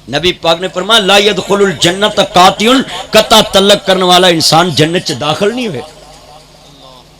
نبی پاک نے فرمایا لا يدخل الجنت قاطع, قطع تعلق کرنے والا انسان جنت چ داخل نہیں ہوئے.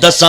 10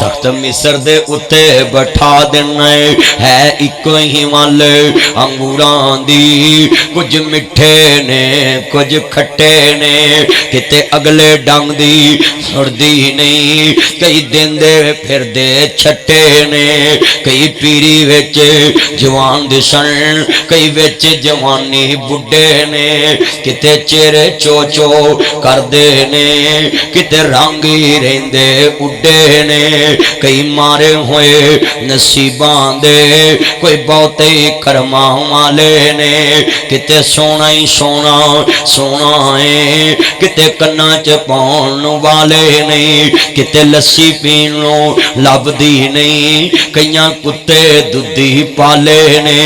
تخت مصر دے اتے بٹھا دینا ہے ایکو ہی مل انگوراں دی کچھ مٹھے نے کچھ کھٹے نے کتے اگلے ڈنگ دی سردی نہیں کئی دن دے پھر دے چھٹے نے کئی پیری وچ جوان دسن کئی وچ جوانی بڈھے نے کتے چہرے چو چو کر دے نے کتے رنگی رہندے اڈے نے کئی مارے ہوئے نصیباں دے کوئی بہتے کرماں والے نے کتے سونا ہی سونا سونا ہے کتے کنا چ پاؤن والے نہیں کتے لسی پینو لبدی نہیں کئیاں کتے دودھی پالے نے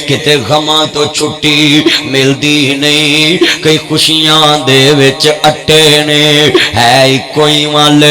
کتے غماں تو چھٹی ملدی نہیں کئی خوشیاں دے وچ اٹے نے ہے کوئی مل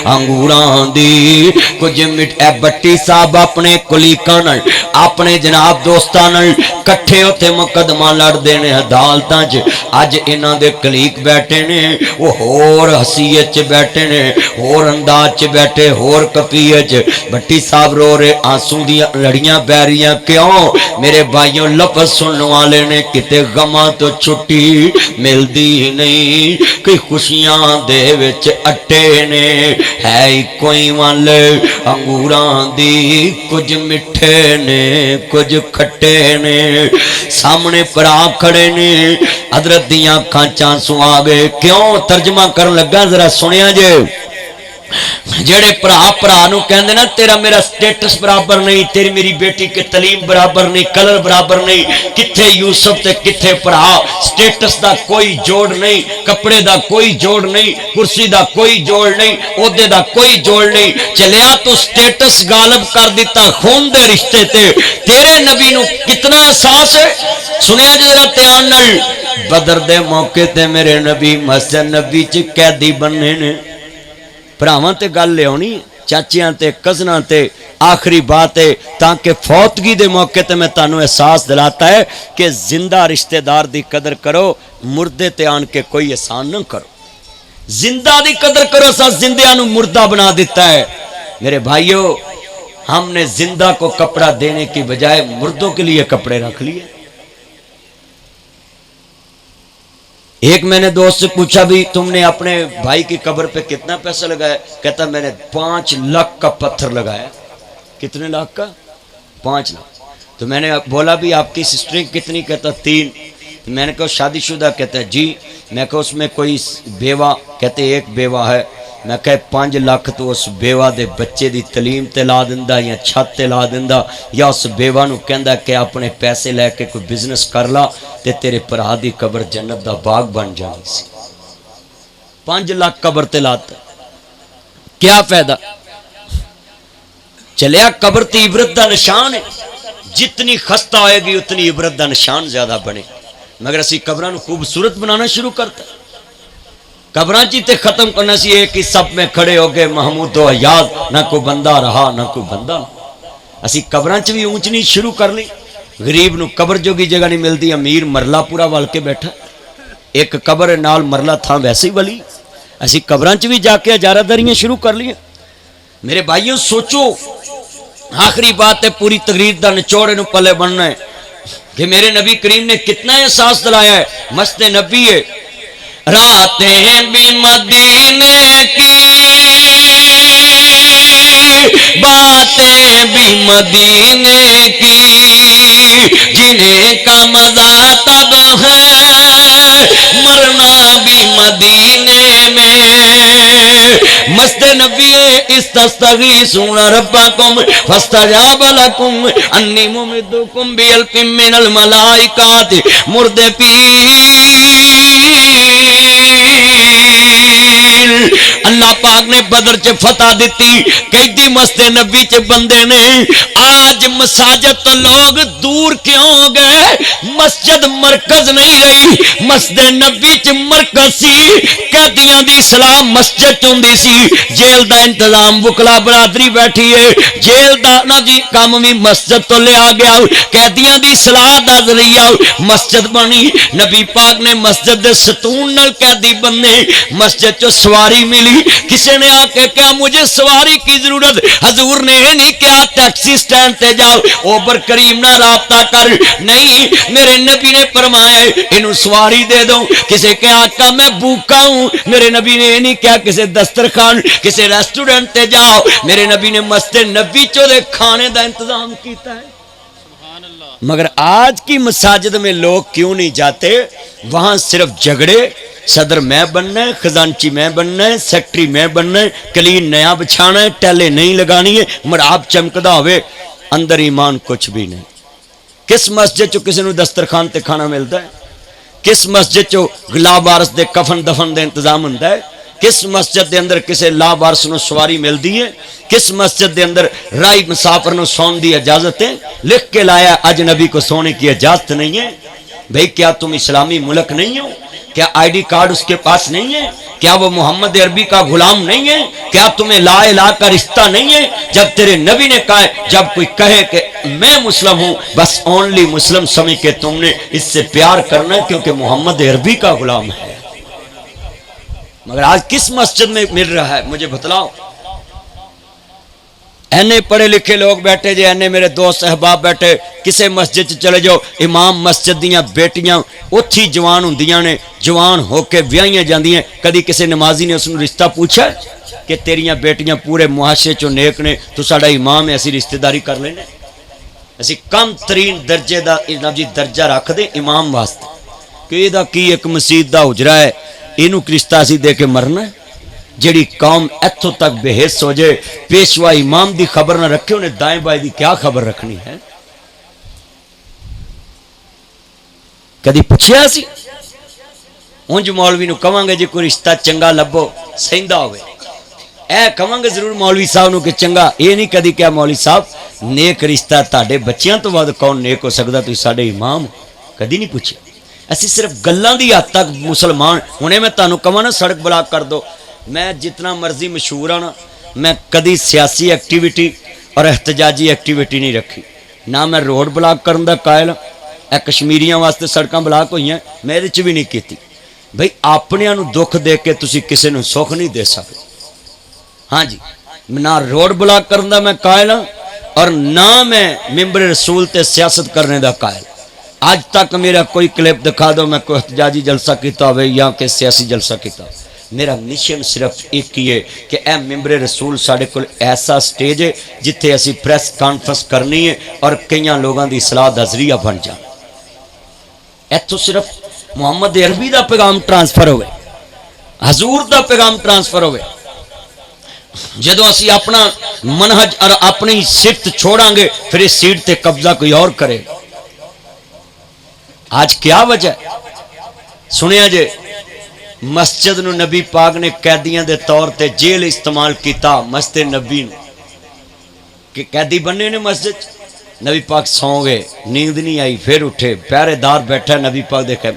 انگوراں دی کچھ مٹ اے بٹی صاحب اپنے کلیکاں نال اپنے جناب دوستاں نال کٹھے ہوتے مقدمہ لڑ دینے عدالتاں چ اج انہاں دے کلیک بیٹھے نے وہ ہور حسیت چ بیٹھے نے ہور انداز چ بیٹھے ہور کپیے چ بٹی صاحب رو رہے آنسوں دیاں لڑیاں بیریاں کیوں میرے بھائیوں لفظ سننے والے نے کتے غماں تو چھٹی ملدی نہیں کئی خوشیاں دے وچ اٹے نے ہے کوئی مل انگوراں دی کچھ مٹھے نے کچھ کھٹے نے سامنے پرا کھڑے نے حضرت دیاں کھانچاں سو آگے کیوں ترجمہ کرن لگا ذرا سنیا جے جڑے پرا پرا نو کہندے نا تیرا میرا سٹیٹس برابر نہیں تیری میری بیٹی کے تعلیم برابر نہیں کلر برابر نہیں کتھے یوسف تے کتھے پرا سٹیٹس دا کوئی جوڑ نہیں کپڑے دا کوئی جوڑ نہیں کرسی دا کوئی جوڑ نہیں عہدے دا کوئی جوڑ نہیں چلیا تو سٹیٹس غالب کر دیتا خون دے رشتے تے تیرے نبی نو کتنا احساس ہے سنیا جے ذرا دھیان نال بدر دے موقع تے میرے نبی مسجد نبی چ قیدی بننے نے پراواں تے گل لے ہونی چاچیاں تے کزناں تے آخری بات ہے تاکہ فوتگی دے موقع تے میں تانوں احساس دلاتا ہے کہ زندہ رشتہ دار دی قدر کرو مردے تے آن کے کوئی احسان نہ کرو زندہ دی قدر کرو سا زندیاں نو مردہ بنا دیتا ہے میرے بھائیوں ہم نے زندہ کو کپڑا دینے کی بجائے مردوں کے لیے کپڑے رکھ لیے ایک میں نے دوست سے پوچھا بھی تم نے اپنے بھائی کی قبر پہ کتنا پیسہ لگایا کہتا میں نے 5 لاکھ کا پتھر لگایا کتنے لاکھ کا 5 لاکھ تو میں نے بولا بھی آپ کی سسٹرنگ کتنی کہتا 3 میں نے کہا شادی شدہ کہتا ہے جی میں کہا اس میں کوئی بیوہ کہتے ایک بیوہ ہے میں کہا 5 لاکھ تو اس بیوہ دے بچے دی تعلیم تے لا دندا یا چھت تے لا دندا یا اس بیوہ نو کہندا کہ اپنے پیسے لے کے کوئی بزنس کر لا تے تیرے بھرا دی قبر جنت دا باغ بن جانی سی 5 لاکھ قبر تے لاتا کیا فائدہ چلیا قبر تے عبرت دا نشان ہے جتنی خستہ ہوئے گی اتنی عبرت دا نشان زیادہ بنے مگر اسی قبراں نو خوبصورت بنانا شروع کرتا ہے قبراں چیتے ختم کرنا سی ایک ہی سب میں کھڑے ہو گئے محمود و حیات نہ کوئی بندہ رہا نہ کوئی بندہ اسی قبراں چ بھی اونچ نیچ شروع کر لی غریب نو قبر جوگی جگہ نہیں ملتی امیر مرلہ پورا وال کے بیٹھا ایک قبر نال مرلہ تھا ویسے ہی ولی اسی قبراں چ بھی جا کے اجارہ داریاں شروع کر لی میرے بھائیوں سوچو آخری بات ہے پوری تقریر دا نچوڑ نو پلے بننا ہے کہ میرے نبی کریم نے کتنا احساس دلایا ہے مست نبی ہے راتیں بھی مدینے کی باتیں بھی مدینے کی جنہیں کا مزہ تب ہے مرنا بھی مدینے میں مست نبی استستغیثون ربکم فاستجاب لکم انی ممدکم بالف من الملائکات مردے اللہ پاک نے بدر چ فتح دیتی قیدی مست نبی چ بندے نے آج مساجد تو لوگ دور کیوں گئے مسجد مرکز نہیں رہی، مسجد نبی چ مرکز سی، قیدیاں دی اصلاح مسجد چ ہوندی سی، جیل دا انتظام وکلا برادری بیٹھی ہے، جیل دا نا جی کام بھی مسجد تو لیا گیا، قیدیاں دی اصلاح دا ذریعہ مسجد بنی، نبی پاک نے مسجد دے ستون نال قیدی بننے، مسجد چ سواری ملی، کسی نے آ کے کہا مجھے سواری کی ضرورت، حضور نے نہیں کیا ٹیکسی سٹینڈ تے جاؤ اوبر کریم نہ رابطہ کر، نہیں میرے نبی نے فرمایا انہوں سواری دے دو، کسی کے آقا میں بھوکا ہوں، میرے نبی نے نہیں کیا کسی دسترخوان کسی ریسٹورنٹ تے جاؤ، میرے نبی نے مسجد نبی چو دے کھانے دا انتظام کیتا ہے۔ مگر آج کی مساجد میں لوگ کیوں نہیں جاتے؟ وہاں صرف جھگڑے، صدر میں بننا ہے، خزانچی میں بننا ہے، سیکٹری میں بننا ہے، کلین نیا بچھانا ہے، ٹیلے نہیں لگانی ہے، مراب چمکدا ہوئے، اندر ایمان کچھ بھی نہیں۔ کس مسجد چو کسی نو دسترخوان تے کھانا ملتا ہے؟ کس مسجد چو لا وارث دے کفن دفن دے انتظام ہوندا ہے؟ کس مسجد دے اندر کسی لا وارث نو سواری ملتی ہے؟ کس مسجد دے اندر رائی مسافر نو سون دی اجازت ہے؟ لکھ کے لایا اجنبی کو سونے کی اجازت نہیں ہے۔ بھئی کیا تم اسلامی ملک نہیں ہو؟ کیا آئی ڈی کارڈ اس کے پاس نہیں ہے؟ کیا وہ محمد عربی کا غلام نہیں ہے؟ کیا تمہیں لا الہ کا رشتہ نہیں ہے؟ جب تیرے نبی نے کہا ہے جب کوئی کہے کہ میں مسلم ہوں بس اونلی مسلم سمجھ کے تم نے اس سے پیار کرنا ہے کیونکہ محمد عربی کا غلام ہے۔ مگر آج کس مسجد میں مل رہا ہے مجھے بتلاؤ؟ اینے پڑھے لکھے لوگ بیٹھے جے، اینے میرے دوست احباب بیٹھے، کسے مسجد چلے جاؤ، امام مسجد دیاں بیٹیاں اتھی جوان ہوندیاں نے، جوان ہو کے بیاہیاں جاندیاں، کدی کسے نمازی نے اس نے رشتہ پوچھا کہ تیریاں بیٹیاں پورے معاشرے چو نیک نے، تو ساڑا امام ہے ایسی رشتہ داری کر لینے؟ ایسی کم ترین درجے دا درجہ رکھ دے امام واسطے کہ یہ دا کی ایک مسجد دا حجرہ ہے، اینو رشتہ اسی دے کے مرنا ہے؟ جیڑی قوم ایتھوں تک بے حس ہو جائے، پیشوا امام دی خبر نہ رکھے، انہیں دائیں بائیں دی کیا خبر رکھنی ہے؟ کدی پوچھیا سی؟ اونج مولوی نو کہاں گے جی کوئی رشتہ چنگا لبو سہندا ہوئے، اے کہاں گے ضرور مولوی صاحب نو کہ چنگا، یہ نہیں کدی کیا مولوی صاحب نیک رشتہ تاڑے بچیاں تو بعد کون نیک ہو سکتا، تو ساڑے امام کدی نہیں پوچھے۔ ایسی صرف گلاں دی حد تک مسلمان ہونے میں تانوں کہاں نا سڑک بلاک کر دو، میں جتنا مرضی مشہور ہوں نا، میں کدی سیاسی ایکٹیویٹی اور احتجاجی ایکٹیویٹی نہیں رکھی، نہ میں روڈ بلاک کرن دا قائل ہوں، اے کشمیریاں واسطے سڑکاں بلاک ہوئی ہیں میں یہ بھی نہیں کیتی۔ بھئی اپنے نو دکھ دے کے تسی کسے نو سکھ نہیں دے سکتے۔ ہاں جی، نہ روڈ بلاک کرن دا میں قائل ہوں اور نہ میں ممبر رسول تے سیاست کرنے دا قائل۔ آج تک میرا کوئی کلپ دکھا دو میں کوئی احتجاجی جلسہ کیتا ہوئے یا کہ سیاسی جلسہ کیتا ہوئے، میرا مشن صرف ایک ہی ہے کہ اے ممبر رسول ساڑھے کو ایسا سٹیج ہے جتھے اسی پریس کانفرنس کرنی ہے اور کئیاں لوگاں دی اصلاح دا ذریعہ بن جائے۔ ایتھو صرف محمد عربی دا پیغام ٹرانسفر ہوئے، حضور دا پیغام ٹرانسفر ہوئے، جدو اسی اپنا منہج اور اپنی صفت چھوڑاں گے پھر اس سیٹ تے قبضہ کوئی اور کرے۔ آج کیا وجہ ہے؟ سنیا جے مسجد نو نبی پاک نے قیدیاں دے طور تے جیل استعمال کیتا، مسجد نبی نے کہ قیدی بننے نے مسجد، نبی پاک سو گئے، نیند نہیں آئی، پھر اٹھے، پہرے دار بیٹھا، نبی پاک دیکھے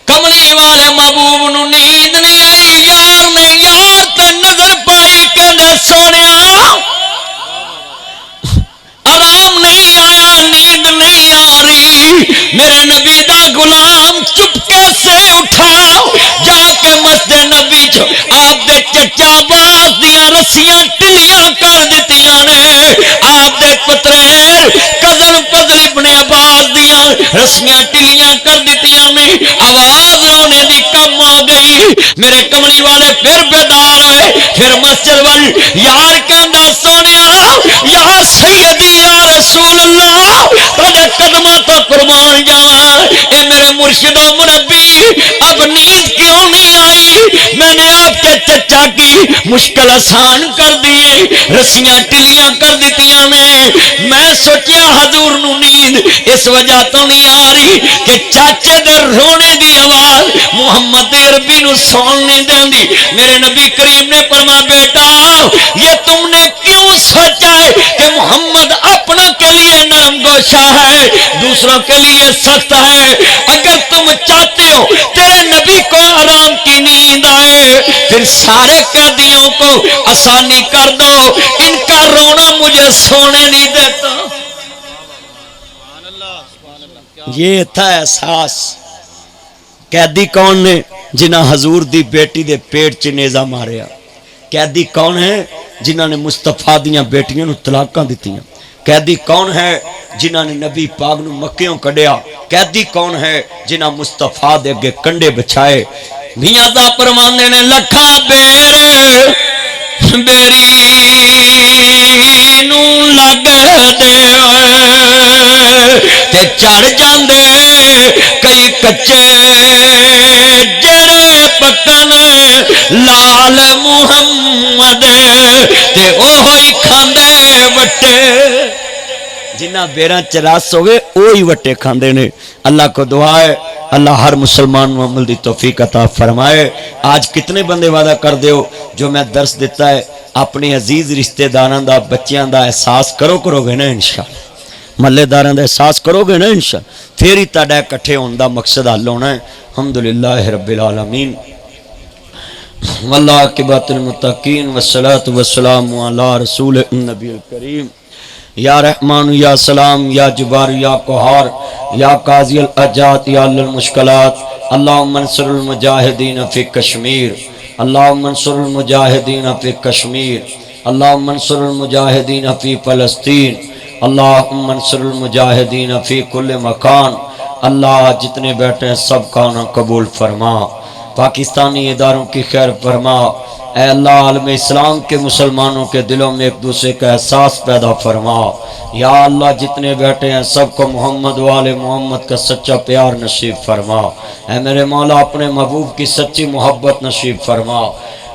کملی والے محبوب نو نیند نہیں آئی، یار نے یار تے نظر پائی کہندے سونیا آرام نہیں آیا، نیند نہیں آ رہی، میرے نبی دا غلام چپکے سے اٹھا جا کے مسجد نبی چ آپ دے چچا باز دیاں رسیاں ٹلیاں کر دتیاں نے، آپ دے پتریر کزن فضل ابن عباس دیاں رسیاں ٹلیاں کر دتیاں نے، آواز رونے دی کم آ گئی، میرے کملی والے پھر بیدار ہوئے، پھر مسجد وال یار کہندا سونیا یا سیدی یا رسول اللہ تجھے قدمہ تو قربان جاواں، اے میرے مرشد و مربی اب نیند کیوں نہیں آئی؟ میں نے آپ کے چچا کی مشکل آسان کر دیے رسیاں ٹلیاں کر دیتیاں نے میں سوچیا حضور نو نیند اس وجہ تو نہیں آ رہی کہ چاچے دے رونے دی آواز محمد عربی نو سون نہیں دیندی میرے نبی کریم نے فرمایا بیٹا یہ تم نے کیوں سوچا ہے کہ محمد اپنا کے لیے نرم گوشہ ہے دوسروں کے لیے سخت ہے اگر تم چاہتے ہو تیرے نبی کو آرام کی نیند آئے پھر سارے قیدیوں کو آسانی کر دو ان کا رونا مجھے سونے نہیں دیتا یہ تھا احساس قیدی کون نے جنہ حضور دی بیٹی دے پیٹ چ نیزہ ماریا قیدی کون ہے جنہ نے مصطفیٰ دیاں بیٹیاں نو طلاقاں دتیاں قیدی کون ہے جنہ نے نبی پاک نو مکیوں کڈیا قیدی کون ہے جنہ مصطفیٰ دے اگے کنڈے بچھائے میاں دا پروانے نے لکھا بیر بیری نو لگ دے تے چڑھ جاندے کئی کچے جڑے پکن لال محمد تے اوہی کھاندے وٹے جنہ بیراں چ رس ہوئے اوہی وٹے کھاندے نے اللہ کو دعا ہے اللہ ہر مسلمان و عمل دی توفیق عطا فرمائے آج کتنے بندے وعدہ کر دیو جو میں درس دیتا ہے اپنے عزیز رشتہ داراں دا بچیاں دا احساس کرو گے نا انشاءاللہ محلے داراں دا احساس کرو گے نا انشاءاللہ پھر ہی تہاڈا اکٹھے ہون دا مقصد حل ہونا ہے الحمدللہ رب العالمین والعاقبۃ للمتقین والصلاۃ والسلام علی رسول النبی الکریم یا رحمان یا سلام یا جبار یا قہار یا قاضی الحاجات یا حل المشکلات اللہم انصر المجاہدین فی کشمیر اللہم انصر المجاہدین فی کشمیر اللہم انصر المجاہدین فی فلسطین اللہم انصر المجاہدین فی کل مکان اللہ جتنے بیٹھے ہیں سب کا نہ قبول فرما پاکستانی اداروں کی خیر فرما اے اللہ عالم اسلام کے مسلمانوں کے دلوں میں ایک دوسرے کا احساس پیدا فرما یا اللہ جتنے بیٹھے ہیں سب کو محمد وآل محمد کا سچا پیار نصیب فرما اے میرے مولا اپنے محبوب کی سچی محبت نصیب فرما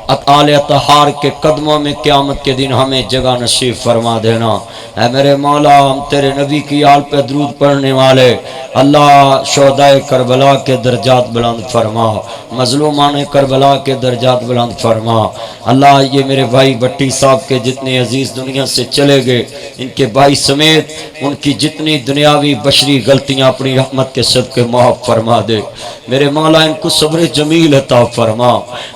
آل اطہار کے قدموں میں قیامت کے دن ہمیں جگہ نصیب فرما دینا اے میرے مولا ہم تیرے نبی کی آل پہ درود پڑھنے والے اللہ شہداء کربلا کے درجات بلند فرما مظلومان کربلا کے درجات بلند فرما اللہ یہ میرے بھائی بٹی صاحب کے جتنے عزیز دنیا سے چلے گئے ان کے بھائی سمیت ان کی جتنی دنیاوی بشری غلطیاں اپنی رحمت کے صدقے معاف فرما دے میرے مولا ان کو صبر جمیل عطا فرما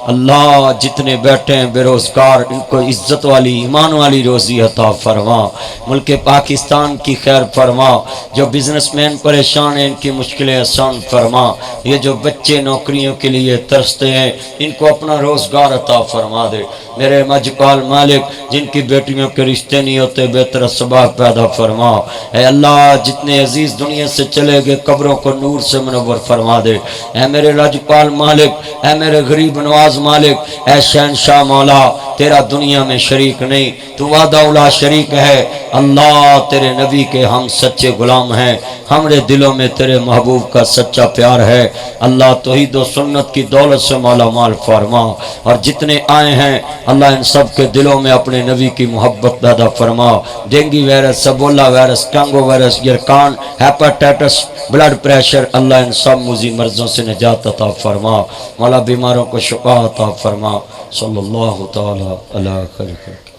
اللہ جتنے بیٹھے ہیں بے روزگار ان کو عزت والی ایمان والی روزی عطا فرما ملک پاکستان کی خیر فرما جو بزنس مین پریشان ہیں ان کی مشکلیں آسان فرما یہ جو بچے نوکریوں کے لیے ترستے ہیں ان کو اپنا روزگار عطا فرما دے میرے مجپال مالک جن کی بیٹیوں کے رشتے نہیں ہوتے بہتر اسباب پیدا فرما اے اللہ جتنے عزیز دنیا سے چلے گئے قبروں کو نور سے منور فرما دے اے میرے راجپال مالک اے میرے غریب نواز مالک اے شہنشاہ مولا تیرا دنیا میں شریک نہیں تو وحدہ لا شریک ہے اللہ تیرے نبی کے ہم سچے غلام ہیں ہمارے دلوں میں تیرے محبوب کا سچا پیار ہے اللہ توحید و سنت کی دولت سے مالا مال فرما اور جتنے آئے ہیں اللہ ان سب کے دلوں میں اپنے نبی کی محبت پیدا فرما dengue virus Ebola virus Congo virus یرکان ہیپاٹائٹس بلڈ پریشر اللہ ان سب موذی مرضوں سے نجات عطا فرما مولا بیماروں کو شفا عطا فرما صلی اللہ تعالی علی خیر